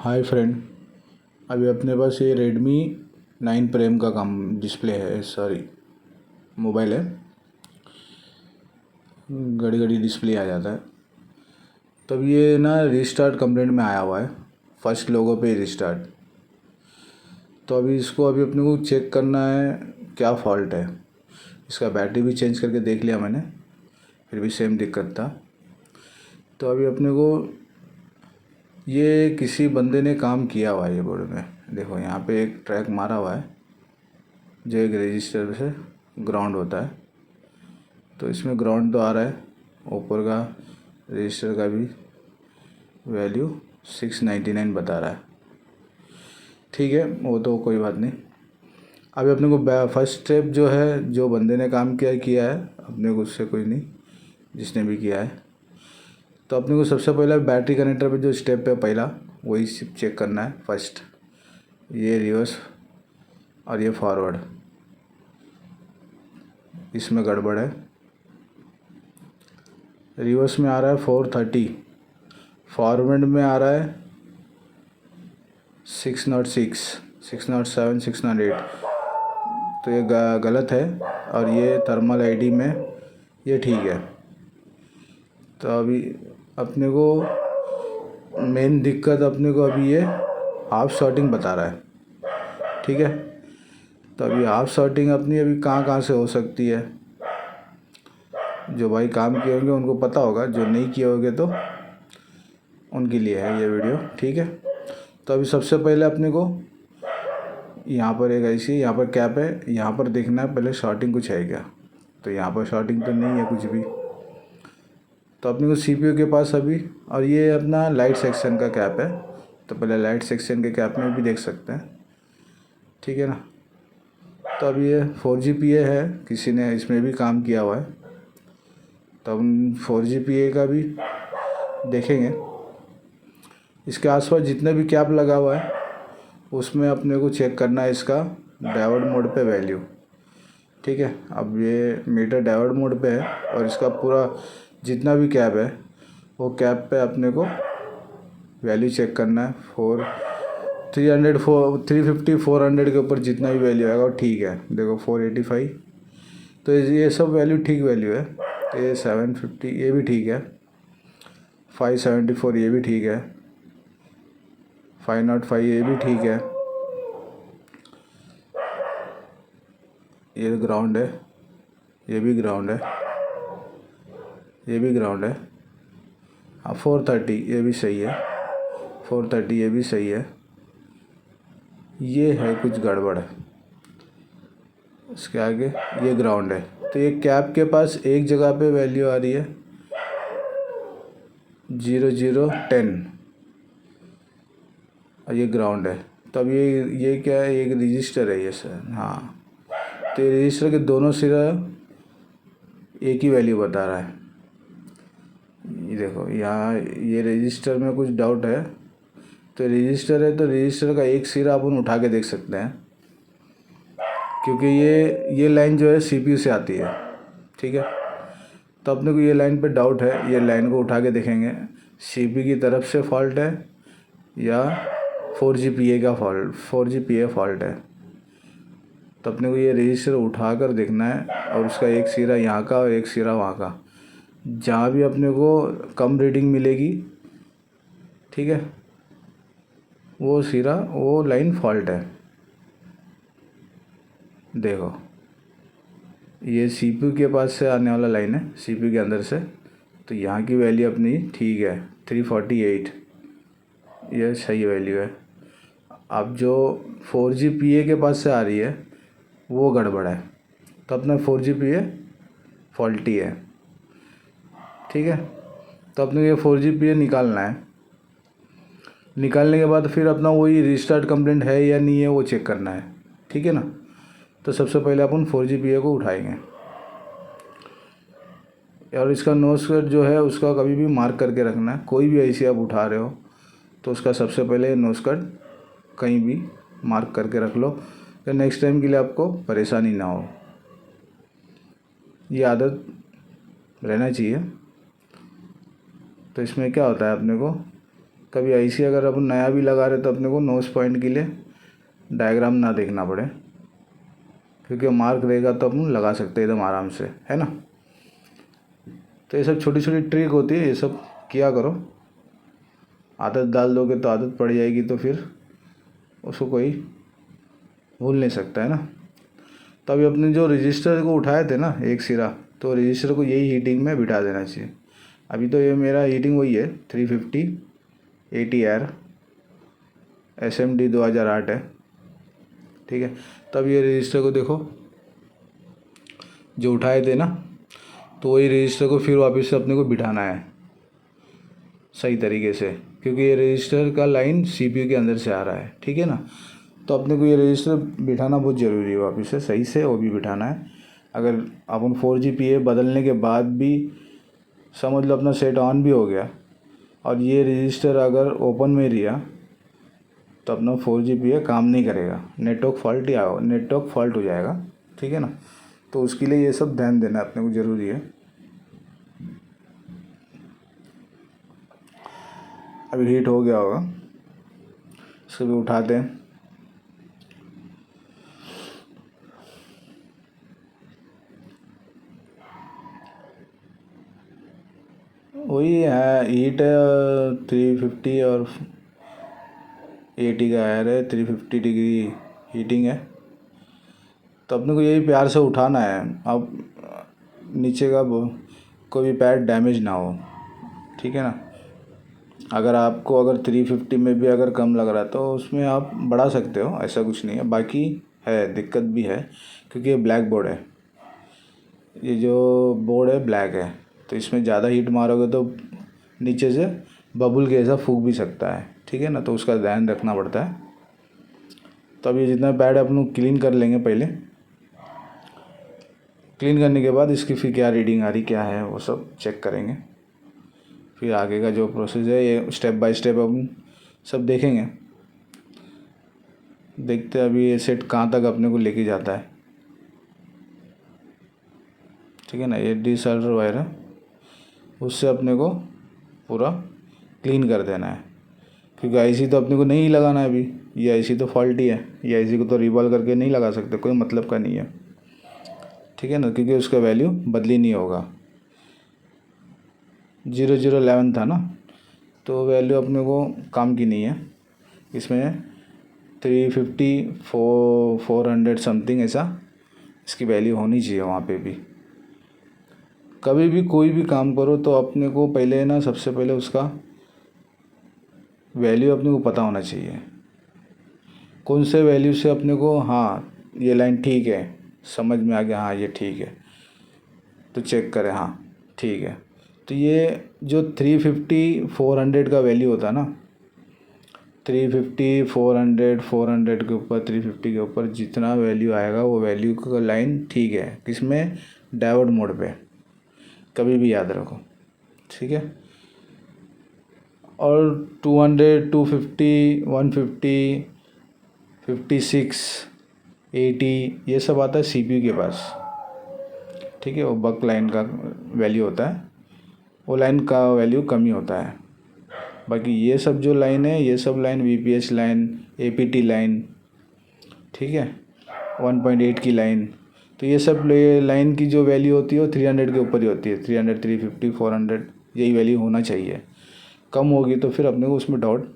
Hi friend, अभी अपने पास ये रेडमी 9 प्राइम का काम डिस्प्ले है, सॉरी मोबाइल है। घड़ी घड़ी डिस्प्ले आ जाता है। तब ये ना रिस्टार्ट कंप्लेंट में आया हुआ है, फर्स्ट लोगो पे रिस्टार्ट। तो अभी अपने को चेक करना है क्या फ़ॉल्ट है। इसका बैटरी भी चेंज करके देख लिया मैंने, फिर भी सेम दिक्कत था। तो अभी अपने को ये किसी बंदे ने काम किया हुआ है। ये बोर्ड में देखो, यहाँ पे एक ट्रैक मारा हुआ है जो एक रजिस्टर से ग्राउंड होता है। तो इसमें ग्राउंड तो आ रहा है, ऊपर का रजिस्टर का भी वैल्यू 699 बता रहा है। ठीक है, वो तो कोई बात नहीं। अभी अपने को फर्स्ट स्टेप जो है, जो बंदे ने काम किया है, अपने को उससे कोई नहीं, जिसने भी किया है। तो अपने को सबसे पहले बैटरी कनेक्टर पे जो स्टेप है पहला, वही चेक करना है फर्स्ट। ये रिवर्स और ये फॉरवर्ड, इसमें गड़बड़ है। रिवर्स में आ रहा है 430, फॉरवर्ड में आ रहा है 606, 607, 608। तो ये गलत है। और ये थर्मल आईडी में ये ठीक है। तो अभी अपने को मेन दिक्कत अपने को अभी ये हाफ शॉर्टिंग बता रहा है। ठीक है, तो अभी हाफ शॉर्टिंग अपनी अभी कहाँ कहाँ से हो सकती है, जो भाई काम किए होंगे उनको पता होगा, जो नहीं किए होंगे तो उनके लिए है ये वीडियो। ठीक है, तो अभी सबसे पहले अपने को यहाँ पर एक ऐसी, यहाँ पर कैप है, यहाँ पर देखना है पहले शॉर्टिंग कुछ है क्या। तो यहाँ पर शॉर्टिंग तो नहीं है कुछ भी। तो अपने को सीपीयू के पास अभी, और ये अपना लाइट सेक्शन का कैप है, तो पहले लाइट सेक्शन के कैप में भी देख सकते हैं। ठीक है ना। तो अभी ये 4GPA है, किसी ने इसमें भी काम किया हुआ है। तो हम 4GPA का भी देखेंगे। इसके आसपास जितने भी कैप लगा हुआ है उसमें अपने को चेक करना है इसका डायोड मोड पे वैल्यू। ठीक है, अब ये मीटर डायोड मोड पे है और इसका पूरा जितना भी कैप है वो कैप पे अपने को वैल्यू चेक करना है। 350 400 के ऊपर जितना भी वैल्यू आएगा वो ठीक है। देखो 485, तो ये सब वैल्यू ठीक वैल्यू है। ये 750 ये भी ठीक है, 574 ये भी ठीक है, 505 ये भी ठीक है। ये ग्राउंड है, ये भी ग्राउंड है, ये भी ग्राउंड है। हाँ 430 ये भी सही है, 430 ये भी सही है। ये है कुछ गड़बड़ है इसके आगे, ये ग्राउंड है। तो ये कैप के पास एक जगह पे वैल्यू आ रही है 0010 और ये ग्राउंड है। तो अब ये क्या है, एक रजिस्टर है ये सर। हाँ, तो ये रजिस्टर के दोनों सिरा एक ही वैल्यू बता रहा है। ये देखो यहाँ ये रजिस्टर में कुछ डाउट है। तो रजिस्टर है, तो रजिस्टर का एक सिरा अपन उठा के देख सकते हैं, क्योंकि ये लाइन जो है सीपीयू से आती है। ठीक है, तो अपने को ये लाइन पे डाउट है, ये लाइन को उठा के देखेंगे सीपीयू की तरफ से फॉल्ट है या 4GPA का फॉल्ट, 4GPA फॉल्ट है। तो अपने को ये रजिस्टर उठा कर देखना है और उसका एक सिरा यहाँ का और एक सिरा वहाँ का, जहाँ भी अपने को कम रीडिंग मिलेगी, ठीक है, वो सिरा वो लाइन फॉल्ट है। देखो ये सीपीयू के पास से आने वाला लाइन है, सीपीयू के अंदर से। तो यहाँ की वैल्यू अपनी ठीक है 348, ये सही वैल्यू है। अब जो 4GPA के पास से आ रही है वो गड़बड़ है, तो अपना 4GPA फॉल्टी है। ठीक है, तो अपने ये 4GPA निकालना है। निकालने के बाद फिर अपना वही रिस्टार्ट कंप्लेंट है या नहीं है वो चेक करना है। ठीक है ना। तो सबसे पहले अपन 4GPA को उठाएंगे और इसका नो स्कर्ट जो है उसका कभी भी मार्क करके रखना है। कोई भी ऐसी आप उठा रहे हो तो उसका सबसे पहले नो स्कर्ट कहीं भी मार्क करके रख लो, तो नेक्स्ट टाइम के लिए आपको परेशानी ना हो। ये आदत रहना चाहिए। तो इसमें क्या होता है अपने को कभी आईसी अगर अपन नया भी लगा रहे तो अपने को नोज पॉइंट के लिए डायग्राम ना देखना पड़े, क्योंकि मार्क रहेगा तो अपन लगा सकते हैं एकदम आराम से, है ना। तो ये सब छोटी छोटी ट्रिक होती है, ये सब किया करो। आदत डाल दोगे तो आदत पड़ जाएगी, तो फिर उसको कोई भूल नहीं सकता, है ना। तो अभी अपने जो रजिस्टर को उठाए थे ना एक सिरा, तो रजिस्टर को यही हीटिंग में बिठा देना चाहिए। अभी तो ये मेरा हीटिंग वही है 350 ATR SMD 2008 है, ठीक है। तब ये रजिस्टर को देखो जो उठाए थे ना, तो वही रजिस्टर को फिर वापस से अपने को बिठाना है सही तरीके से, क्योंकि ये रजिस्टर का लाइन CPU के अंदर से आ रहा है, ठीक है ना। तो अपने को ये रजिस्टर बिठाना बहुत ज़रूरी है, वापस से सही से वो भी बिठाना है। अगर अपन 4G PA बदलने के बाद भी समझ लो अपना सेट ऑन भी हो गया और ये रजिस्टर अगर ओपन में रिया, तो अपना 4G PA काम नहीं करेगा, नेटवर्क फॉल्ट हो जाएगा, ठीक है ना। तो उसके लिए ये सब ध्यान देना अपने को ज़रूरी है। अभी हीट हो गया होगा, इसको भी उठाते हैं। वही है हीट है 350 और 80 का एयर है, 350 डिग्री हीटिंग है। तो अपने को यही प्यार से उठाना है। अब नीचे का कोई भी पैड डैमेज ना हो, ठीक है ना। अगर 350 में भी अगर कम लग रहा है तो उसमें आप बढ़ा सकते हो, ऐसा कुछ नहीं है। बाकी है दिक्कत भी है, क्योंकि ये ब्लैक बोर्ड है, ये जो बोर्ड है ब्लैक है, तो इसमें ज़्यादा हीट मारोगे तो नीचे से बबुल के ऐसा फूक भी सकता है, ठीक है ना। तो उसका ध्यान रखना पड़ता है। तो अब ये जितना पैड है अपन लोग क्लीन कर लेंगे पहले। क्लीन करने के बाद इसकी फिर क्या रीडिंग आ रही क्या है वो सब चेक करेंगे। फिर आगे का जो प्रोसेस है ये स्टेप बाय स्टेप हम सब देखेंगे। देखते हैं अभी ये सेट कहाँ तक अपने को लेके जाता है, ठीक है ना। ये डिसऑर्डर वायर है, उससे अपने को पूरा क्लीन कर देना है, क्योंकि आईसी तो अपने को नहीं लगाना है अभी। ये आईसी तो फॉल्टी है, ये आईसी को तो रिवॉल्व करके नहीं लगा सकते, कोई मतलब का नहीं है, ठीक है ना, क्योंकि उसका वैल्यू बदली नहीं होगा। 0011 था ना, तो वैल्यू अपने को काम की नहीं है। इसमें 350 400 समथिंग ऐसा इसकी वैल्यू होनी चाहिए वहाँ पे भी। कभी भी कोई भी काम करो तो अपने को पहले ना सबसे पहले उसका वैल्यू अपने को पता होना चाहिए। कौन से वैल्यू से अपने को हाँ ये लाइन ठीक है, समझ में आ गया, हाँ ये ठीक है, तो चेक करें, हाँ ठीक है। तो ये जो 350 400 का वैल्यू होता है ना, 350 400 400 के ऊपर 350 के ऊपर जितना वैल्यू आएगा वो वैल्यू का लाइन ठीक है, किसमें, डायोड मोड पे, कभी भी याद रखो, ठीक है। और 200 250 150 56 80 ये सब आता है CPU के पास, ठीक है। वो बक लाइन का वैल्यू होता है, वो लाइन का वैल्यू कम ही होता है। बाकी ये सब जो लाइन है, ये सब line VPH line, APT line, ठीक है, 1.8 की लाइन, तो ये सब लाइन की जो वैल्यू होती है वो 300 के ऊपर ही होती है। 300 350 400 यही वैल्यू होना चाहिए। कम होगी तो फिर अपने को उसमें डाउट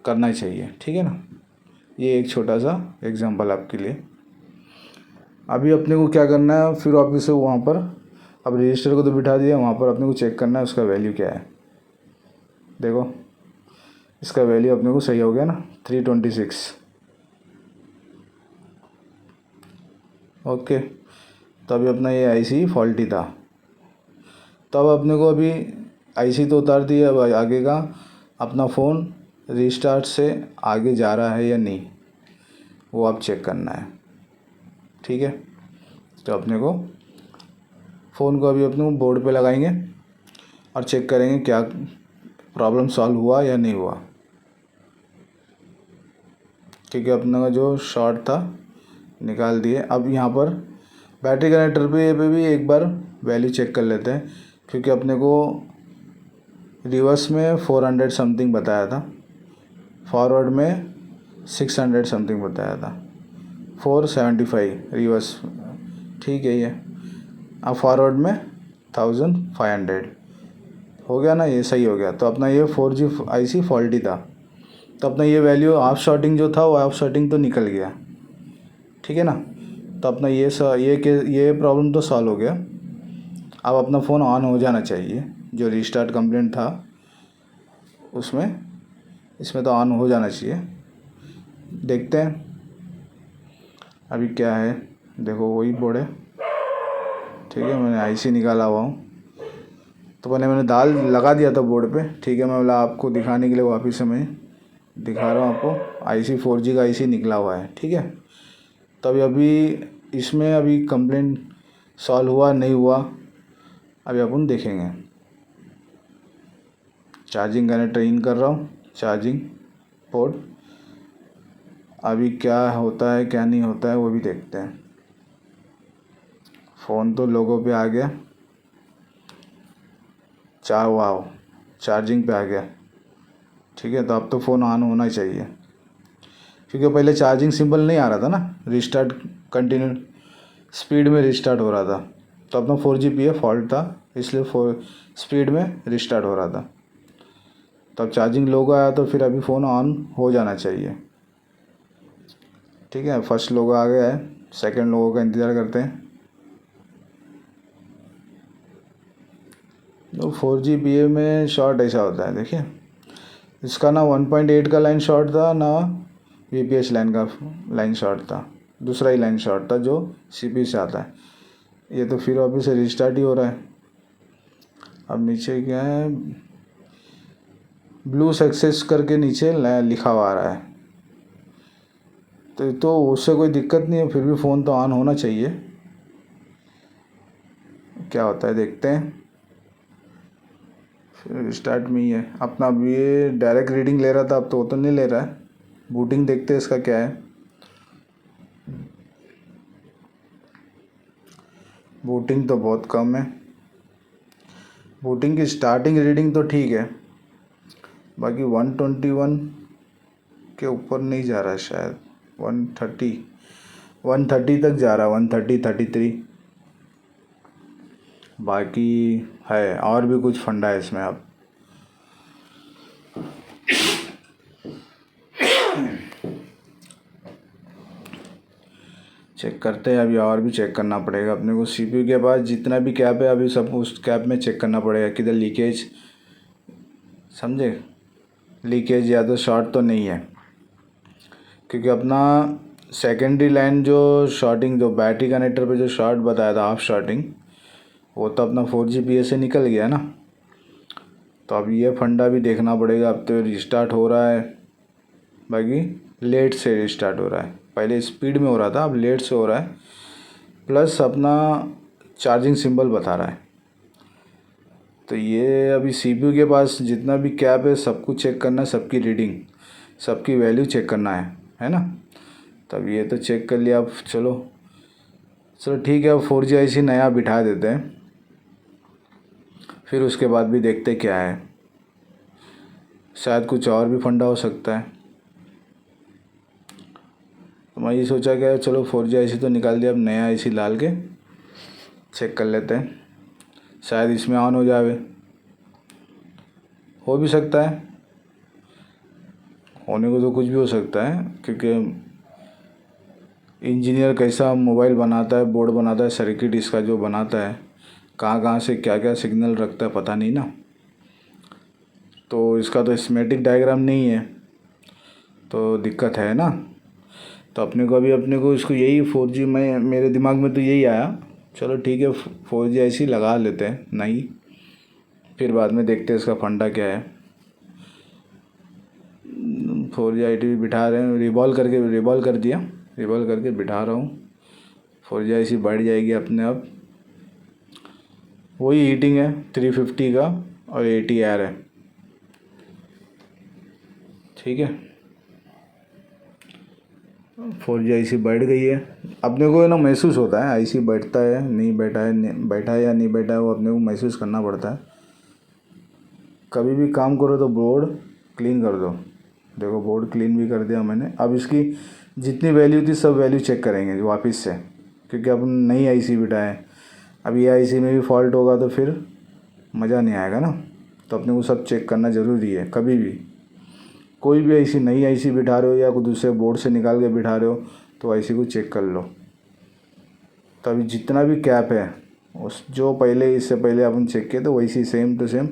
करना चाहिए, ठीक है ना। ये एक छोटा सा एग्जांपल आपके लिए। अभी अपने को क्या करना है, फिर वापस से वहाँ पर अब रजिस्टर को तो बिठा दिया, वहाँ पर अपने को चेक करना है उसका वैल्यू क्या है। देखो इसका वैल्यू अपने को सही हो गया ना, 326। ओके, तो अभी अपना ये आईसी फॉल्टी था। तो अब अपने को अभी आईसी तो उतार दी है, अब आगे का अपना फ़ोन रीस्टार्ट से आगे जा रहा है या नहीं वो आप चेक करना है, ठीक है। तो अपने को फ़ोन को अभी अपने को बोर्ड पे लगाएंगे और चेक करेंगे क्या प्रॉब्लम सॉल्व हुआ या नहीं हुआ, क्योंकि अपने का जो शॉर्ट था निकाल दिए। अब यहाँ पर बैटरी कनेक्टर पे भी एक बार वैल्यू चेक कर लेते हैं, क्योंकि अपने को रिवर्स में 400 समथिंग बताया था, फॉरवर्ड में 600 समथिंग बताया था, 475 रिवर्स, ठीक है ये। अब फॉरवर्ड में 1500 हो गया ना, ये सही हो गया। तो अपना ये 4G IC फॉल्टी था, तो अपना ये वैल्यू ऑफ शॉर्टिंग जो था वो ऑफ शॉर्टिंग तो निकल गया, ठीक है ना। तो अपना ये प्रॉब्लम तो सॉल्व हो गया। अब अपना फ़ोन ऑन हो जाना चाहिए, जो रीस्टार्ट कंप्लेंट था उसमें, इसमें तो ऑन हो जाना चाहिए। देखते हैं अभी क्या है। देखो वही बोर्ड है, ठीक है। मैंने IC निकाला हुआ हूँ, तो पहले मैंने दाल लगा दिया था बोर्ड पे, ठीक है। मैं बोला आपको दिखाने के लिए वापस से मैं दिखा रहा हूँ आपको। IC 4G का IC निकला हुआ है, ठीक है। तो अभी इसमें अभी कंप्लेंट सॉल्व हुआ नहीं हुआ, अभी अपन देखेंगे। चार्जिंग कनेक्टर इन कर रहा हूँ, चार्जिंग पोर्ट। अभी क्या होता है क्या नहीं होता है वो भी देखते हैं। फ़ोन तो लोगों पे आ गया, वाव चार्जिंग पे आ गया, ठीक है। तो अब तो फ़ोन ऑन होना चाहिए, क्योंकि पहले चार्जिंग सिंबल नहीं आ रहा था ना, रिस्टार्ट कंटिन्यू स्पीड में रिस्टार्ट हो रहा था। तो अपना 4G फॉल्ट था, इसलिए स्पीड में रिस्टार्ट हो रहा था। तो अब चार्जिंग लोगो आया तो फिर अभी फ़ोन ऑन हो जाना चाहिए, ठीक है। फर्स्ट लोगो आ गया है, सेकंड लोगो का इंतज़ार करते हैं। तो 4G में शॉर्ट ऐसा होता है, देखिए इसका ना 1.8 का लाइन शॉर्ट था, ना VPH लाइन का लाइन शॉर्ट था, दूसरा ही लाइन शॉर्ट था जो CPU से आता है। ये तो फिर वापस से रिस्टार्ट ही हो रहा है। अब नीचे क्या है, ब्लू सक्सेस करके नीचे लिखा हुआ आ रहा है, तो उससे कोई दिक्कत नहीं है, फिर भी फ़ोन तो ऑन होना चाहिए। क्या होता है देखते हैं। फिर स्टार्ट में ही है अपना। अब ये डायरेक्ट रीडिंग ले रहा था, अब तो वो तो नहीं ले रहा है। बूटिंग देखते हैं इसका क्या है। बूटिंग तो बहुत कम है, बूटिंग की स्टार्टिंग रीडिंग तो ठीक है, बाकी 121 के ऊपर नहीं जा रहा है शायद। 130 तक जा रहा है, 130 33। बाकी है और भी कुछ फंडा है इसमें। अब चेक करते हैं, अभी और भी चेक करना पड़ेगा अपने को। CPU के पास जितना भी कैप है अभी सब उस कैप में चेक करना पड़ेगा किधर लीकेज, समझे, लीकेज या तो शॉर्ट तो नहीं है। क्योंकि अपना सेकेंडरी लाइन जो शॉर्टिंग, जो बैटरी कनेक्टर पे जो शॉर्ट बताया था हाफ शॉर्टिंग, वो तो अपना 4G से निकल गया ना। तो अब ये फंडा भी देखना पड़ेगा। अब तो रिस्टार्ट हो रहा है, बाकी लेट से रिस्टार्ट हो रहा है। पहले स्पीड में हो रहा था, अब लेट से हो रहा है। प्लस अपना चार्जिंग सिंबल बता रहा है। तो ये अभी CPU के पास जितना भी कैप है सब कुछ चेक करना है, सबकी रीडिंग, सबकी वैल्यू चेक करना है ना। तब ये तो चेक कर लिया। अब चलो ठीक है, अब 4G IC नया बिठा देते हैं, फिर उसके बाद भी देखते क्या है। शायद कुछ और भी फंडा हो सकता है। तो मैं ये सोचा कि चलो 4G IC तो निकाल दिया, अब नया IC डाल के चेक कर लेते हैं, शायद इसमें ऑन हो जाए। हो भी सकता है, होने को तो कुछ भी हो सकता है, क्योंकि इंजीनियर कैसा मोबाइल बनाता है, बोर्ड बनाता है, सर्किट इसका जो बनाता है, कहाँ कहाँ से क्या क्या सिग्नल रखता है पता नहीं ना। तो इसका तो स्कीमेटिक डायग्राम नहीं है, तो दिक्कत है ना। तो अपने को इसको यही 4G में, मेरे दिमाग में तो यही आया, चलो ठीक है 4G IC लगा लेते हैं, नहीं फिर बाद में देखते हैं इसका फंडा क्या है। 4G IC बिठा रहे हैं, रिवॉल्व कर दिया, रिवॉल्व करके बिठा रहा हूँ। 4G IC बढ़ जाएगी अपने आप। वही हीटिंग है 350 का और 80 AR है, ठीक है। 4G IC बढ़ गई है, अपने को ना महसूस होता है IC बैठता है नहीं बैठा है, बैठा है या नहीं बैठा है, वो अपने को महसूस करना पड़ता है। कभी भी काम करो तो बोर्ड क्लीन कर दो। देखो बोर्ड क्लीन भी कर दिया मैंने। अब इसकी जितनी वैल्यू थी सब वैल्यू चेक करेंगे वापस से, क्योंकि अपन नई आईसी बिठाए। अब ये आईसी में भी फॉल्ट होगा तो फिर मज़ा नहीं आएगा ना। तो अपने को सब चेक करना ज़रूरी है। कभी भी कोई भी आईसी, नई आईसी बिठा रहे हो या कोई दूसरे बोर्ड से निकाल के बिठा रहे हो तो आईसी को चेक कर लो। तो अभी जितना भी कैप है उस जो पहले इससे पहले अपन चेक किए तो वैसी सेम टू सेम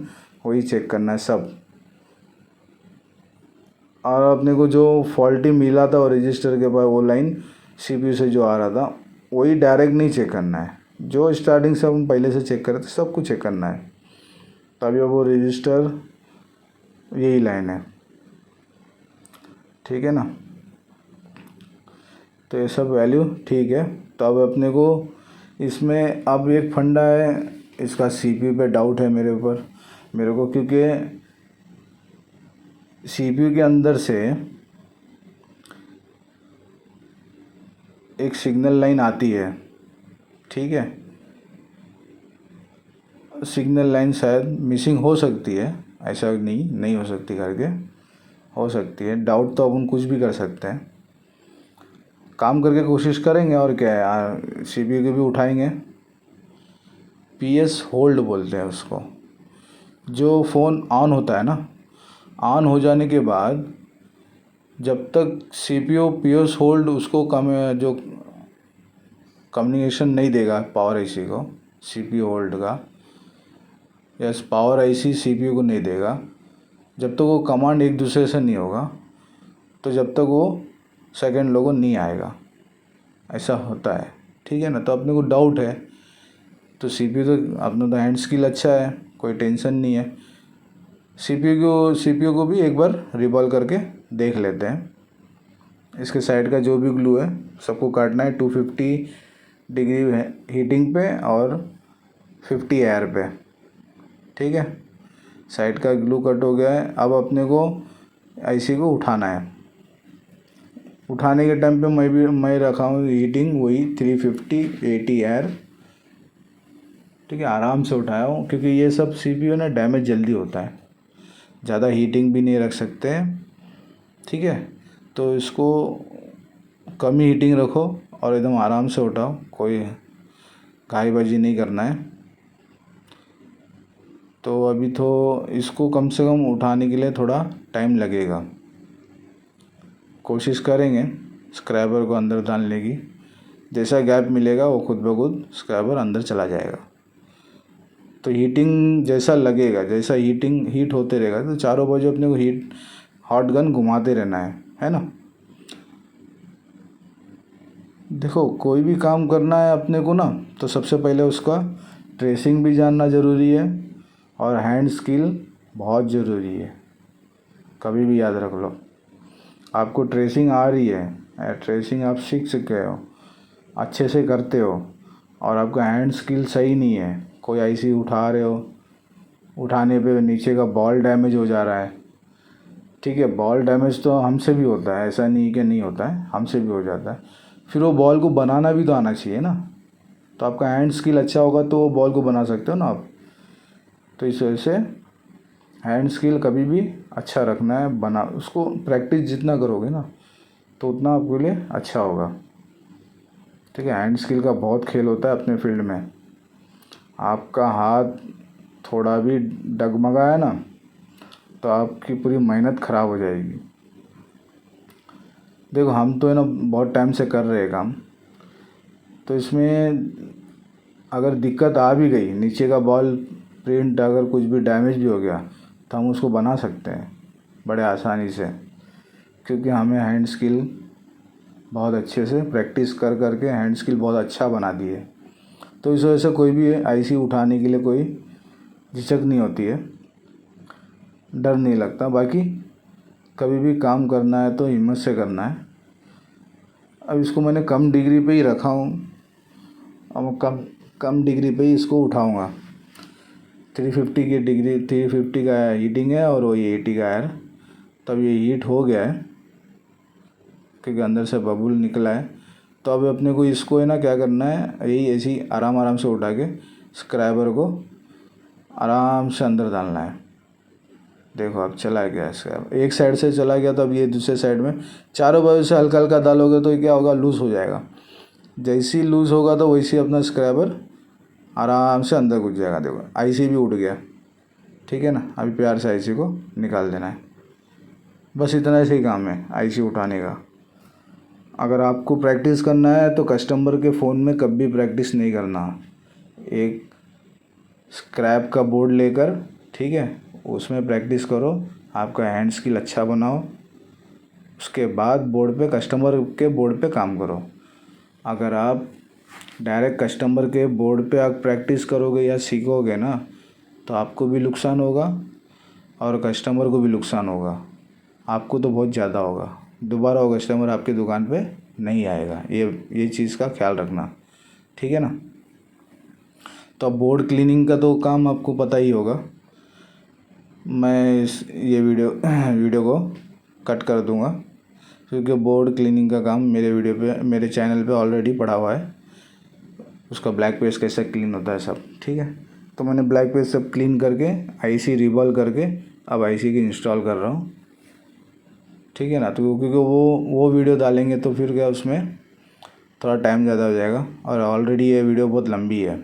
वही चेक करना है सब। और अपने को जो फॉल्टी मिला था और रजिस्टर के पास वो लाइन सीपीयू से जो आ रहा था वही डायरेक्ट नहीं चेक करना है। जो स्टार्टिंग से हम पहले से चेक करे थे सबको चेक करना है। तो अभी वो रजिस्टर यही लाइन है, ठीक है ना। तो ये सब वैल्यू ठीक है। तो अब अपने को इसमें अब एक फंडा है, इसका सीपीयू पे डाउट है मेरे को, क्योंकि सीपीयू के अंदर से एक सिग्नल लाइन आती है, ठीक है। सिग्नल लाइन शायद मिसिंग हो सकती है, ऐसा नहीं हो सकती करके हो सकती है। डाउट तो अपन कुछ भी कर सकते हैं, काम करके कोशिश करेंगे और क्या है। सीपीयू के भी उठाएंगे। पीएस होल्ड बोलते हैं उसको। जो फ़ोन ऑन होता है ना, ऑन हो जाने के बाद जब तक सीपीयू पीएस होल्ड उसको जो कम्युनिकेशन नहीं देगा पावर आईसी को, सीपीयू होल्ड का, यस पावर आईसी सीपीयू को नहीं देगा, जब तक वो कमांड एक दूसरे से नहीं होगा तो जब तक वो सेकंड लोगो नहीं आएगा, ऐसा होता है, ठीक है ना। तो अपने को डाउट है तो सीपीयू तो अपना तो हैंड स्किल अच्छा है, कोई टेंशन नहीं है। सीपीयू को भी एक बार रिवॉल्व करके देख लेते हैं। इसके साइड का जो भी ग्लू है सबको काटना है 250 डिग्री हीटिंग पे और 50 एयर पे, ठीक है। साइड का ग्लू कट हो गया है। अब अपने को आईसी को उठाना है। उठाने के टाइम पे मैं रखा हूँ हीटिंग वही 350 80 एयर, ठीक है। आराम से उठाया हूँ क्योंकि ये सब सीपीयू ना डैमेज जल्दी होता है, ज़्यादा हीटिंग भी नहीं रख सकते हैं, ठीक है। तो इसको कम ही हीटिंग रखो और एकदम आराम से उठाओ, कोई घाईबाजी नहीं करना है। तो अभी तो इसको कम से कम उठाने के लिए थोड़ा टाइम लगेगा। कोशिश करेंगे स्क्रैबर को अंदर डालने की। जैसा गैप मिलेगा वो खुद ब खुद स्क्रैबर अंदर चला जाएगा। तो हीटिंग जैसा लगेगा, जैसा हीट होते रहेगा तो चारों बाजू अपने को हॉट गन घुमाते रहना है ना। देखो कोई भी काम करना है अपने को ना तो सबसे पहले उसका ट्रेसिंग भी जानना ज़रूरी है और हैंड स्किल बहुत ज़रूरी है। कभी भी याद रख लो, आपको ट्रेसिंग आ रही है, ट्रेसिंग आप सीख चुके हो, अच्छे से करते हो और आपका हैंड स्किल सही नहीं है, कोई आईसी उठा रहे हो, उठाने पे नीचे का बॉल डैमेज हो जा रहा है, ठीक है। बॉल डैमेज तो हमसे भी होता है, ऐसा नहीं कि नहीं होता है, हमसे भी हो जाता है। फिर वो बॉल को बनाना भी तो आना चाहिए ना। तो आपका हैंड स्किल अच्छा होगा तो वो बॉल को बना सकते हो ना आप। तो इस वजह से हैंड स्किल कभी भी अच्छा रखना है, बना उसको प्रैक्टिस जितना करोगे ना तो उतना आपके लिए अच्छा होगा, ठीक है। हैंड स्किल का बहुत खेल होता है अपने फील्ड में। आपका हाथ थोड़ा भी डगमगाया ना तो आपकी पूरी मेहनत ख़राब हो जाएगी। देखो हम तो है ना बहुत टाइम से कर रहे हैं काम, तो इसमें अगर दिक्कत आ भी गई, नीचे का बॉल प्रिंट अगर कुछ भी डैमेज भी हो गया तो हम उसको बना सकते हैं बड़े आसानी से, क्योंकि हमें हैंड स्किल बहुत अच्छे से प्रैक्टिस कर करके हैंड स्किल बहुत अच्छा बना दी है। तो इस वजह से कोई भी आईसी उठाने के लिए कोई झिझक नहीं होती है, डर नहीं लगता। बाकी कभी भी काम करना है तो हिम्मत से करना है। अब इसको मैंने कम डिग्री पे ही रखा हूँ, अब कम डिग्री पे ही इसको उठाऊँगा। 350 का हीटिंग है और वो ये 80 का है। तब ये हीट हो गया है क्योंकि अंदर से बबूल निकला है। तो अब अपने को इसको है ना क्या करना है, यही ऐसे ही आराम से उठा के स्क्रैबर को आराम से अंदर डालना है, देखो अब चला गया इसका, एक साइड से चला गया तो अब ये दूसरे साइड में, चारों बाजू से हल्का हल्का डालोगे तो क्या होगा, लूज़ हो जाएगा। जैसे ही लूज़ होगा तो वैसे ही अपना स्क्रैबर आराम से अंदर घुस जाएगा। देखो आईसी भी उठ गया, ठीक है ना। अभी प्यार से आईसी को निकाल देना है, बस इतना ही काम है आईसी उठाने का। अगर आपको प्रैक्टिस करना है तो कस्टमर के फ़ोन में कभी प्रैक्टिस नहीं करना। एक स्क्रैप का बोर्ड लेकर, ठीक है, उसमें प्रैक्टिस करो, आपका हैंड स्किल अच्छा बनाओ। उसके बाद बोर्ड पे, कस्टमर के बोर्ड पे काम करो। अगर आप डायरेक्ट कस्टमर के बोर्ड पे आप प्रैक्टिस करोगे या सीखोगे ना, तो आपको भी नुकसान होगा और कस्टमर को भी नुकसान होगा। आपको तो बहुत ज़्यादा होगा, दोबारा वो कस्टमर आपकी दुकान पे नहीं आएगा। ये चीज़ का ख्याल रखना, ठीक है ना। तो अब बोर्ड क्लीनिंग का तो काम आपको पता ही होगा। मैं ये वीडियो को कट कर दूंगा, क्योंकि बोर्ड क्लीनिंग का काम मेरे चैनल पे ऑलरेडी पड़ा हुआ है। उसका ब्लैक पेज कैसे क्लीन होता है सब, ठीक है। तो मैंने ब्लैक पेज सब क्लीन करके आईसी रिवॉल्व करके अब आईसी की इंस्टॉल कर रहा हूँ, ठीक है ना। तो क्योंकि वो वीडियो डालेंगे तो फिर क्या, उसमें थोड़ा टाइम ज़्यादा हो जाएगा और ऑलरेडी ये वीडियो बहुत लंबी है।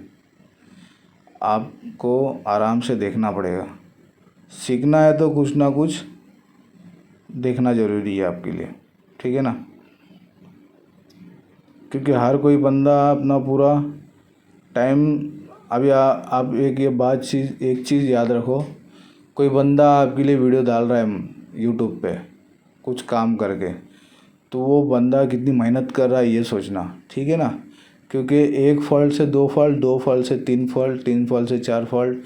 आपको आराम से देखना पड़ेगा। सीखना है तो कुछ ना कुछ देखना ज़रूरी है आपके लिए, ठीक है ना। क्योंकि हर कोई बंदा अपना पूरा टाइम, अभी आप एक चीज़ याद रखो, कोई बंदा आपके लिए वीडियो डाल रहा है यूट्यूब पे कुछ काम करके, तो वो बंदा कितनी मेहनत कर रहा है ये सोचना, ठीक है ना। क्योंकि एक फॉल्ट से दो फॉल्ट, दो फॉल्ट से तीन फॉल्ट, तीन फॉल्ट से चार फॉल्ट,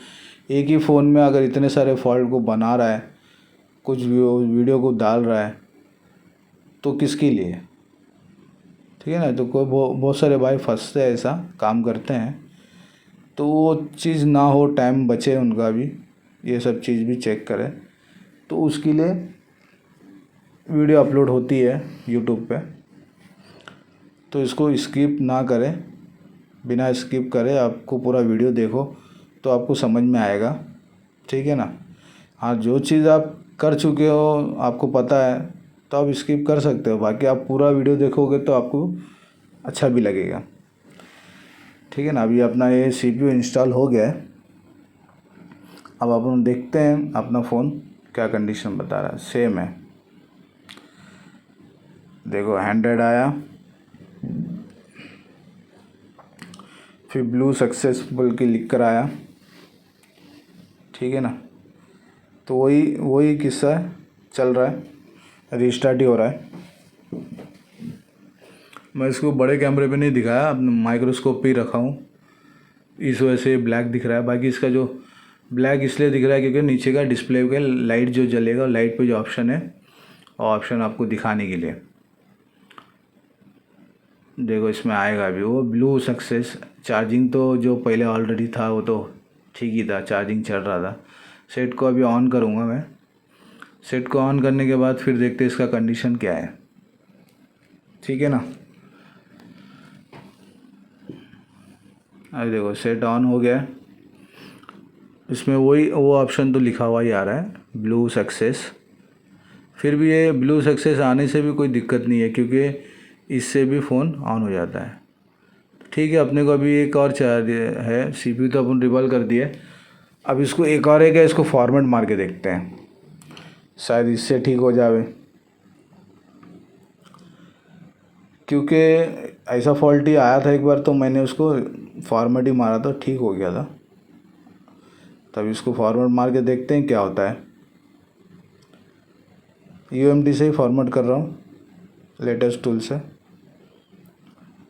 एक ही फ़ोन में अगर इतने सारे फॉल्ट को बना रहा है, कुछ वीडियो को डाल रहा है, तो किसके लिए, ठीक है ना। तो कोई बहुत सारे भाई फंसते हैं, ऐसा काम करते हैं, तो वो चीज़ ना हो, टाइम बचे उनका भी, ये सब चीज़ भी चेक करें। तो उसके लिए वीडियो अपलोड होती है यूट्यूब पे, तो इसको स्किप ना करें, बिना स्किप करे आपको पूरा वीडियो देखो तो आपको समझ में आएगा, ठीक है ना। हाँ, जो चीज़ आप कर चुके हो, आपको पता है, तो आप स्किप कर सकते हो। बाकी आप पूरा वीडियो देखोगे तो आपको अच्छा भी लगेगा, ठीक है ना। अभी अपना ये CPU इंस्टॉल हो गया है। अब अपन देखते हैं अपना फ़ोन क्या कंडीशन बता रहा है। सेम है, देखो 100 आया, फिर ब्लू सक्सेसफुल की लिख कर आया, ठीक है ना। तो वही किस्सा चल रहा है, रीस्टार्ट ही हो रहा है। मैं इसको बड़े कैमरे पे नहीं दिखाया, अपने माइक्रोस्कोप पे ही रखा हूँ, इस वजह से ब्लैक दिख रहा है। बाकी इसका जो ब्लैक इसलिए दिख रहा है क्योंकि नीचे का डिस्प्ले का लाइट जो जलेगा, लाइट पे जो ऑप्शन है, और ऑप्शन आपको दिखाने के लिए, देखो इसमें आएगा अभी वो ब्लू सक्सेस। चार्जिंग तो जो पहले ऑलरेडी था वो तो ठीक ही था, चार्जिंग चल रहा था। सेट को अभी ऑन करूँगा मैं। सेट को ऑन करने के बाद फिर देखते हैं इसका कंडीशन क्या है, ठीक है ना। अभी देखो सेट ऑन हो गया, इसमें वो ऑप्शन तो लिखा हुआ ही आ रहा है, ब्लू सक्सेस। फिर भी ये ब्लू सक्सेस आने से भी कोई दिक्कत नहीं है, क्योंकि इससे भी फ़ोन ऑन हो जाता है, ठीक है। अपने को अभी एक और चार्ज है, CPU तो अपन रिवॉल्व कर दिए। अब इसको एक और है, इसको फॉर्मेट मार के देखते हैं, शायद इससे ठीक हो जावे। क्योंकि ऐसा फॉल्ट ही आया था एक बार, तो मैंने उसको फॉर्मेट ही मारा तो ठीक हो गया था। तब इसको फॉर्मेट मार के देखते हैं क्या होता है। UMD से ही फॉर्मेट कर रहा हूँ, लेटेस्ट टूल से।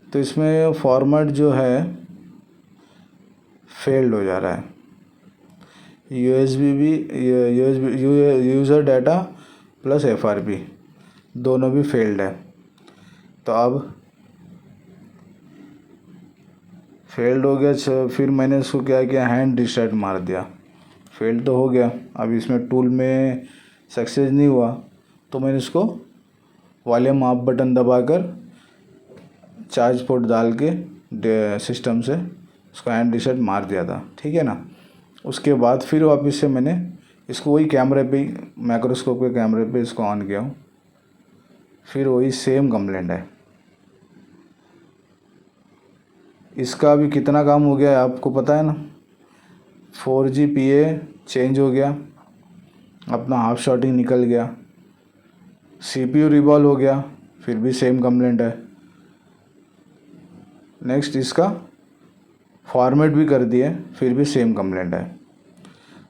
तो इसमें फॉर्मेट जो है फेल्ड हो जा रहा है। यूज़र डाटा प्लस FRP दोनों भी फेल्ड है। तो अब फेल्ड हो गया, फिर मैंने इसको क्या किया, हैंड रिस्टार्ट मार दिया, फेल्ड तो हो गया। अब इसमें टूल में सक्सेस नहीं हुआ, तो मैंने इसको वॉल्यूम अप बटन दबाकर चार्ज पोर्ट डाल के सिस्टम से उसको हैंड रिसेट मार दिया था, ठीक है ना। उसके बाद फिर वापस से मैंने इसको वही कैमरे पे ही, माइक्रोस्कोप के कैमरे पे इसको ऑन किया हूँ, फिर वही सेम कंप्लेंट है। इसका अभी कितना काम हो गया है आपको पता है ना। 4GPA चेंज हो गया, अपना हाफ शॉटिंग निकल गया, CPU रिवॉल्व हो गया, फिर भी सेम कंप्लेंट है। नेक्स्ट इसका फॉर्मेट भी कर दिए, फिर भी सेम कंप्लेंट है।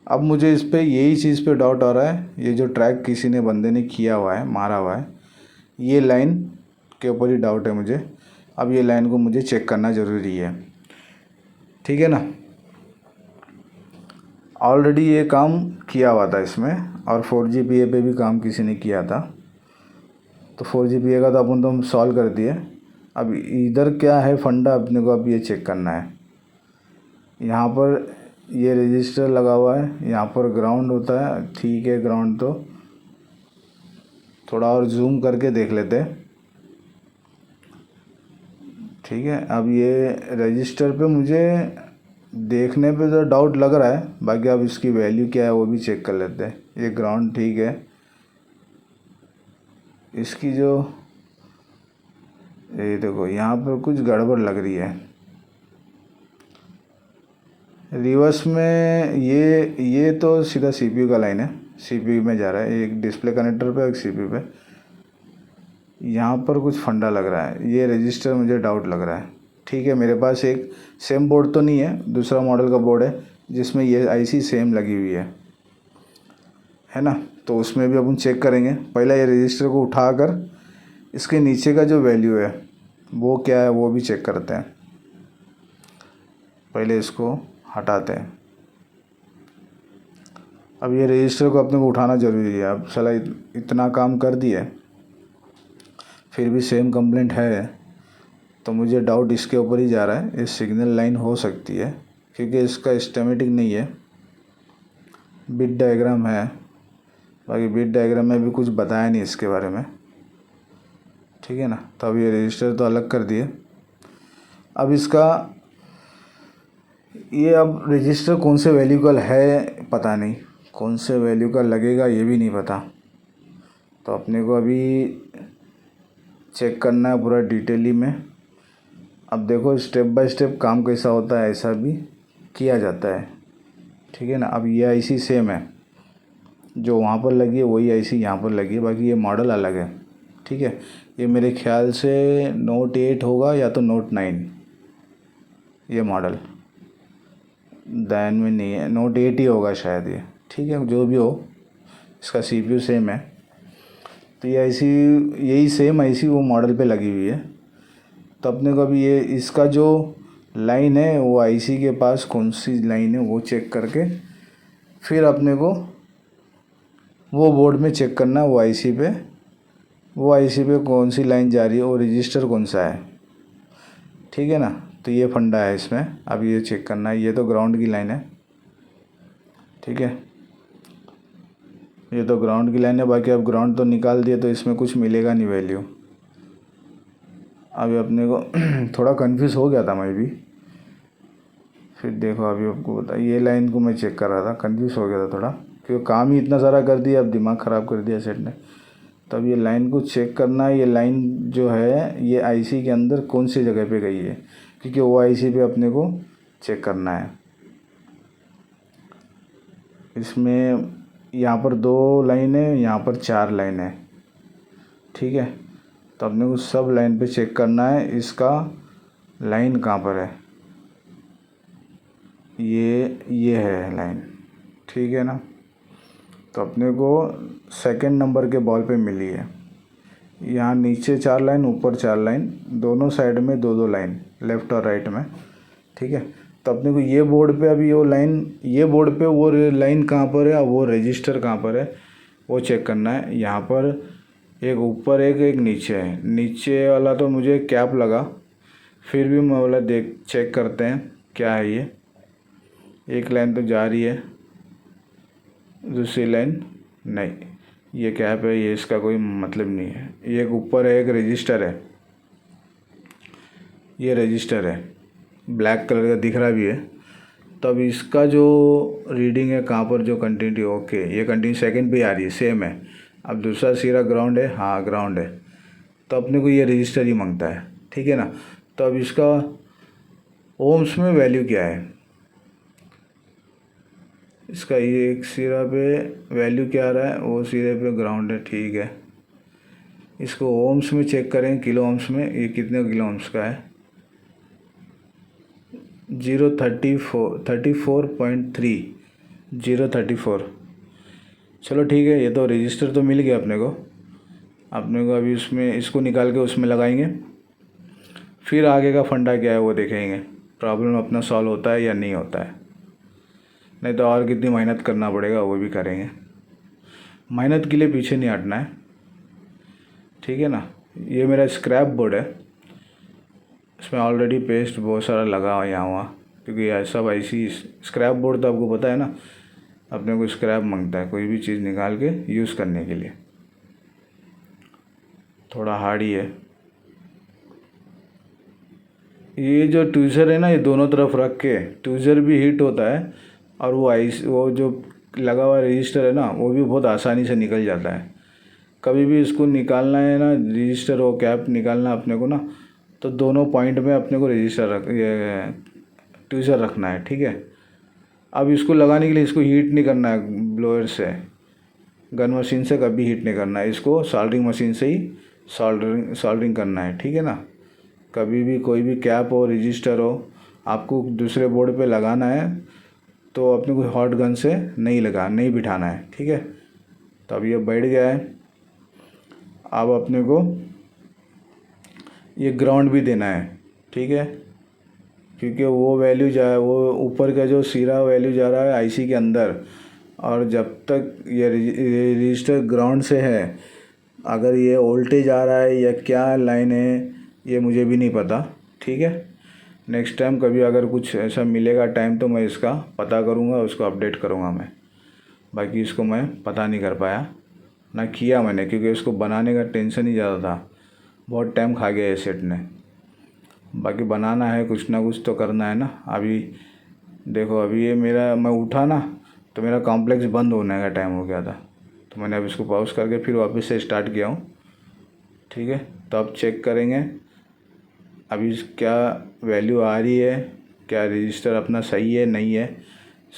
अब मुझे इस पर यही चीज़ पे डाउट आ रहा है, ये जो ट्रैक किसी ने बंदे ने किया हुआ है, मारा हुआ है, ये लाइन के ऊपर ही डाउट है मुझे। अब ये लाइन को मुझे चेक करना ज़रूरी है, ठीक है ना। ऑलरेडी ये काम किया हुआ था इसमें, और 4GPA पे भी काम किसी ने किया था, तो 4GPA का तो अपन तो हम सॉल्व कर दिए। अब इधर क्या है फंडा अपने को, अब ये चेक करना है। यहाँ पर ये रजिस्टर लगा हुआ है, यहाँ पर ग्राउंड होता है, ठीक है ग्राउंड, तो थोड़ा और जूम करके देख लेते हैं, ठीक है। अब ये रजिस्टर पे मुझे देखने पे तो डाउट लग रहा है, बाकी अब इसकी वैल्यू क्या है वो भी चेक कर लेते हैं। ये ग्राउंड ठीक है, इसकी जो ये देखो यहाँ पर कुछ गड़बड़ लग रही है। रिवर्स में ये तो सीधा CPU का लाइन है, CPU में जा रहा है, एक डिस्प्ले कनेक्टर पे एक CPU पे। यहाँ पर कुछ फंडा लग रहा है, ये रजिस्टर मुझे डाउट लग रहा है, ठीक है। मेरे पास एक सेम बोर्ड तो नहीं है, दूसरा मॉडल का बोर्ड है जिसमें ये IC सेम लगी हुई है ना। तो उसमें भी अपन चेक करेंगे। पहले ये रजिस्टर को उठाकर इसके नीचे का जो वैल्यू है वो क्या है वो भी चेक करते हैं। पहले इसको हटाते हैं। अब ये रजिस्टर को अपने को उठाना ज़रूरी है। अब साला इतना काम कर दिया फिर भी सेम कंप्लेंट है, तो मुझे डाउट इसके ऊपर ही जा रहा है। ये सिग्नल लाइन हो सकती है क्योंकि इसका स्टेमेटिक नहीं है, बिट डायग्राम है। बाकी बिट डायग्राम में भी कुछ बताया नहीं इसके बारे में, ठीक है ना। तो अब ये रजिस्टर तो अलग कर दिए। अब इसका ये अब रजिस्टर कौन से वैल्यू का है पता नहीं, कौन से वैल्यू का लगेगा ये भी नहीं पता। तो अपने को अभी चेक करना है पूरा डिटेली में। अब देखो स्टेप बाय स्टेप काम कैसा होता है, ऐसा भी किया जाता है, ठीक है ना। अब ये IC सेम है, जो वहाँ पर लगी है वही IC यहाँ पर लगी है, बाकी ये मॉडल अलग है, ठीक है। ये मेरे ख्याल से Note 8 होगा या तो Note 9, ये मॉडल दैन में नहीं है, Note 8 ही होगा शायद ये, ठीक है। जो भी हो इसका CPU सेम है, तो ये IC यही सेम IC वो मॉडल पे लगी हुई है। तो अपने को अभी ये इसका जो लाइन है वो IC के पास कौन सी लाइन है वो चेक करके फिर अपने को वो बोर्ड में चेक करना है, वो IC पे कौन सी लाइन जा रही है, वो रजिस्टर कौन सा है, ठीक है ना। तो ये फंडा है इसमें। अब ये चेक करना है, ये तो ग्राउंड की लाइन है, ठीक है, ये तो ग्राउंड की लाइन है। बाकी अब ग्राउंड तो निकाल दिए तो इसमें कुछ मिलेगा नहीं वैल्यू। अभी अपने को थोड़ा कंफ्यूज हो गया था मैं भी, फिर देखो अभी आपको बता, ये लाइन को मैं चेक कर रहा था, कंफ्यूज हो गया था थोड़ा क्योंकि काम ही इतना सारा कर दिया, अब दिमाग ख़राब कर दिया सेट ने। तब ये लाइन को चेक करना है, ये लाइन जो है ये IC के अंदर कौन सी जगह पे गई है, क्योंकि वो IC पे अपने को चेक करना है। इसमें यहाँ पर 2 लाइन है, यहाँ पर 4 लाइन है, ठीक है। तो अपने को सब लाइन पे चेक करना है, इसका लाइन कहाँ पर है, ये है लाइन, ठीक है ना। तो अपने को सेकंड नंबर के बॉल पे मिली है। यहाँ नीचे 4 लाइन, ऊपर 4 लाइन, दोनों साइड में 2-2 लाइन, लेफ़्ट और राइट में, ठीक है। तो अपने को ये बोर्ड पे अभी वो लाइन, ये बोर्ड पे वो लाइन कहाँ पर है और वो रजिस्टर कहाँ पर है वो चेक करना है। यहाँ पर एक ऊपर एक नीचे है, नीचे वाला तो मुझे कैप लगा, फिर भी मैं बोला देख चेक करते हैं क्या है ये। एक लाइन तो जा रही है, दूसरी लाइन नहीं, ये कैप है, ये इसका कोई मतलब नहीं है। एक ऊपर है, एक रजिस्टर है, ये रजिस्टर है, ब्लैक कलर का दिख रहा भी है। तो अब इसका जो रीडिंग है कहाँ पर, जो कंटिन्यूटी, ओके ये कंटिन्यू सेकंड पे आ रही है, सेम है। अब दूसरा सिरा ग्राउंड है, हाँ ग्राउंड है, तो अपने को ये रजिस्टर ही मांगता है, ठीक है ना। तो अब इसका ओम्स में वैल्यू क्या है, इसका ये एक सिरा पे वैल्यू क्या आ रहा है, वो सिरे पे ग्राउंड है, ठीक है। इसको ओम्स में चेक करें, किलो ओम्स में, ये कितने किलो ओम्स का है, 034.3 चलो ठीक है, ये तो रजिस्टर तो मिल गया अपने को। अभी उसमें इसको निकाल के उसमें लगाएंगे, फिर आगे का फंडा क्या है वो देखेंगे, प्रॉब्लम अपना सॉल्व होता है या नहीं होता है, नहीं तो और कितनी मेहनत करना पड़ेगा वो भी करेंगे। मेहनत के लिए पीछे नहीं हटना है, ठीक है ना। ये मेरा स्क्रैप बोर्ड है, इसमें ऑलरेडी पेस्ट बहुत सारा लगा हुआ यहाँ वहाँ, क्योंकि ऐसा ऐसी स्क्रैप बोर्ड तो आपको पता है ना, अपने को स्क्रैप मांगता है कोई भी चीज़ निकाल के यूज़ करने के लिए, थोड़ा हार्ड ही है। ये जो ट्यूज़र है ना, ये दोनों तरफ रख के ट्यूज़र भी हीट होता है, और वो जो लगा हुआ रजिस्टर है ना, वो भी बहुत आसानी से निकल जाता है। कभी भी इसको निकालना है ना, रजिस्टर हो कैप निकालना अपने को ना, तो दोनों पॉइंट में अपने को ये ट्यूज़र रखना है, ठीक है। अब इसको लगाने के लिए इसको हीट नहीं करना है ब्लोअर से, गन मशीन से कभी हीट नहीं करना है, इसको सोल्डरिंग मशीन से ही सोल्डरिंग करना है, ठीक है ना। कभी भी कोई भी कैप हो रजिस्टर हो आपको दूसरे बोर्ड पे लगाना है, तो अपने को हॉट गन से नहीं बिठाना है, ठीक है। तो अब ये बैठ गया है। अब अपने को ये ग्राउंड भी देना है, ठीक है, क्योंकि वो वैल्यू वो ऊपर का जो सिरा वैल्यू जा रहा है आईसी के अंदर, और जब तक ये रजिस्टर ग्राउंड से है, अगर ये वोल्टेज आ रहा है या क्या लाइन है ये मुझे भी नहीं पता, ठीक है। नेक्स्ट टाइम कभी अगर कुछ ऐसा मिलेगा टाइम तो मैं इसका पता करूँगा, उसको अपडेट करूँगा मैं। बाकी इसको मैं पता नहीं कर पाया ना किया मैंने, क्योंकि इसको बनाने का टेंशन ही ज़्यादा था, बहुत टाइम खा गया ये सेट ने। बाकी बनाना है, कुछ ना कुछ तो करना है ना। अभी देखो, अभी ये मैं उठा ना तो मेरा कॉम्प्लेक्स बंद होने का टाइम हो गया था, तो मैंने अब इसको पॉज करके फिर वापस से स्टार्ट किया हूँ, ठीक है। तो अब चेक करेंगे अभी क्या वैल्यू आ रही है, क्या रजिस्टर अपना सही है नहीं है,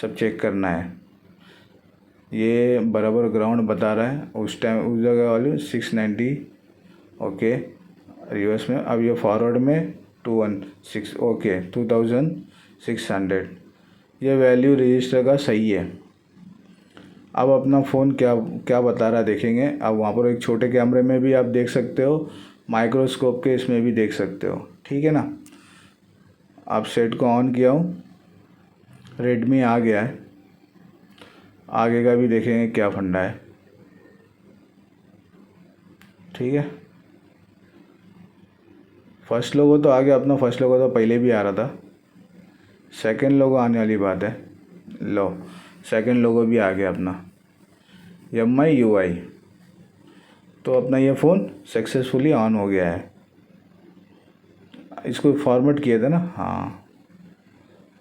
सब चेक करना है। ये बराबर ग्राउंड बता रहा है, उस टाइम उस जगह वाली 690, ओके रिवर्स में। अब ये फॉरवर्ड में 216, ओके 2600, ये वैल्यू रजिस्टर का सही है। अब अपना फ़ोन क्या क्या बता रहा है देखेंगे। अब वहाँ पर एक छोटे कैमरे में भी आप देख सकते हो, माइक्रोस्कोप के इसमें भी देख सकते हो, ठीक है ना। आप सेट को ऑन किया हूँ, रेडमी आ गया है, आगे का भी देखेंगे क्या फंडा है, ठीक है। फर्स्ट लोगो तो आ गया अपना, फर्स्ट लोगो तो पहले भी आ रहा था, सेकंड लोगो आने वाली बात है। लो सेकंड लोगो भी आ गया अपना, MI UI, तो अपना ये फ़ोन सक्सेसफुली ऑन हो गया है। इसको फॉर्मेट किया था ना, हाँ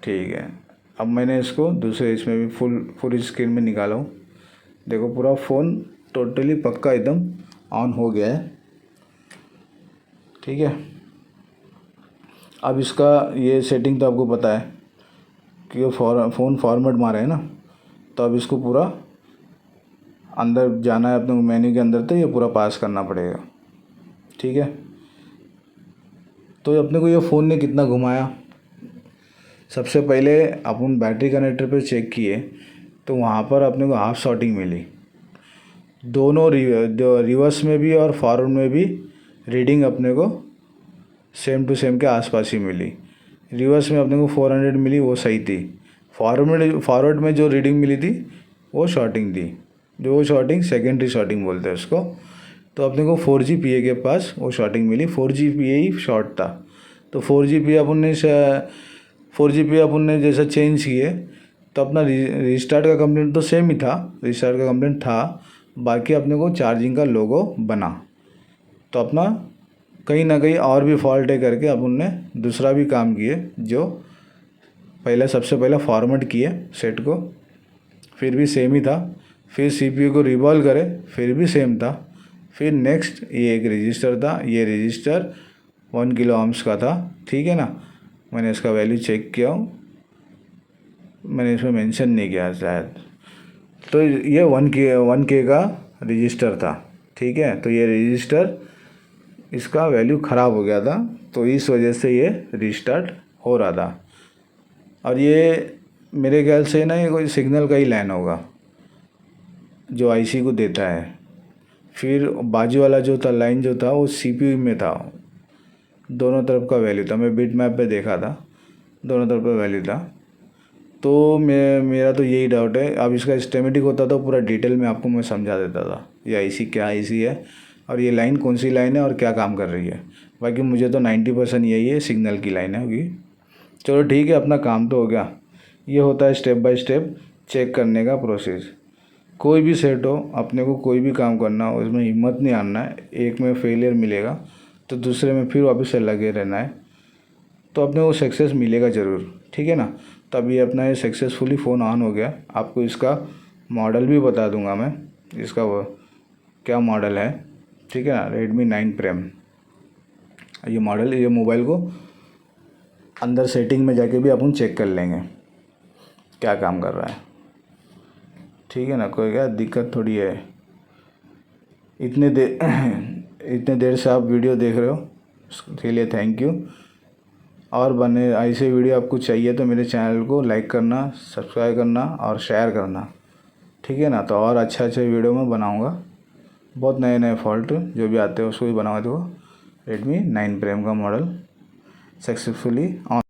ठीक है। अब मैंने इसको दूसरे इसमें भी फुल स्क्रीन में निकाला हूँ, देखो पूरा फ़ोन टोटली पक्का एकदम ऑन हो गया है, ठीक है। अब इसका ये सेटिंग तो आपको पता है कि फ़ोन फॉर्मेट मारा है ना, तो अब इसको पूरा अंदर जाना है अपने मेन्यू के अंदर, तो ये पूरा पास करना पड़ेगा, ठीक है। तो अपने को ये फ़ोन ने कितना घुमाया, सबसे पहले अपन बैटरी कनेक्टर पे चेक किए तो वहाँ पर अपने को हाफ शॉर्टिंग मिली, दोनों रिवर्स में भी और फॉरवर्ड में भी रीडिंग अपने को सेम टू सेम के आसपास ही मिली। रिवर्स में अपने को 400 मिली, वो सही थी। फॉरवर्ड में जो रीडिंग मिली थी वो शॉर्टिंग थी, जो वो शॉर्टिंग सेकेंडरी शॉर्टिंग बोलते हैं उसको। तो अपने को 4GPA के पास वो शॉर्टिंग मिली, 4GPA ही शॉर्ट था। तो 4GPA अपन ने जैसा चेंज किए तो अपना रिस्टार्ट का कंप्लेंट तो सेम ही था, रिस्टार्ट का कंप्लेंट था, बाकी अपने को चार्जिंग का लोगो बना। तो अपना कहीं ना कहीं और भी फॉल्ट है करके अपन ने दूसरा भी काम किए, जो सबसे पहले फॉर्मेट किए सेट को, फिर भी सेम ही था। फिर CPU को रिवॉल्व करे, फिर भी सेम था। फिर नेक्स्ट ये एक रजिस्टर था, ये रजिस्टर 1 किलो ohms का था, ठीक है ना। मैंने इसका वैल्यू चेक किया हूँ, मैंने इसमें मेंशन नहीं किया शायद। तो ये 1K का रजिस्टर था, ठीक है। तो ये रजिस्टर इसका वैल्यू ख़राब हो गया था, तो इस वजह से ये रीस्टार्ट हो रहा था। और ये मेरे ख्याल से ना ये कोई सिग्नल का ही लाइन होगा जो IC को देता है। फिर बाजू वाला जो था लाइन जो था वो CPU में था, दोनों तरफ का वैल्यू था। मैं बिट मैप पे देखा था, दोनों तरफ का वैल्यू था। तो मेरा तो यही डाउट है। अब इसका स्टेमेटिक होता तो पूरा डिटेल में आपको मैं समझा देता था, ये IC क्या IC है और ये लाइन कौन सी लाइन है और क्या काम कर रही है। बाकी मुझे तो 90% यही है, सिग्नल की लाइन है होगी। चलो ठीक है, अपना काम तो हो गया। ये होता है स्टेप बाय स्टेप चेक करने का प्रोसेस। कोई भी सेट हो, अपने को कोई भी काम करना हो, इसमें हिम्मत नहीं आना है। एक में फेलियर मिलेगा तो दूसरे में फिर वापस से लगे रहना है, तो अपने को सक्सेस मिलेगा ज़रूर, ठीक है ना। तब ये अपना ये सक्सेसफुली फ़ोन ऑन हो गया। आपको इसका मॉडल भी बता दूंगा मैं, इसका वो क्या मॉडल है, ठीक है ना। Redmi 9 Prime ये मॉडल। ये मोबाइल को अंदर सेटिंग में जाके भी अपन चेक कर लेंगे क्या काम कर रहा है, ठीक है ना। कोई क्या दिक्कत थोड़ी है। इतने देर से आप वीडियो देख रहे हो, उसके लिए थैंक यू। और बने ऐसे वीडियो आपको चाहिए तो मेरे चैनल को लाइक करना, सब्सक्राइब करना और शेयर करना, ठीक है ना। तो और अच्छे वीडियो मैं बनाऊंगा, बहुत नए फॉल्ट जो भी आते हैं उसको भी बनाऊंगा। देखो Redmi 9 Prime का मॉडल सक्सेसफुली ऑन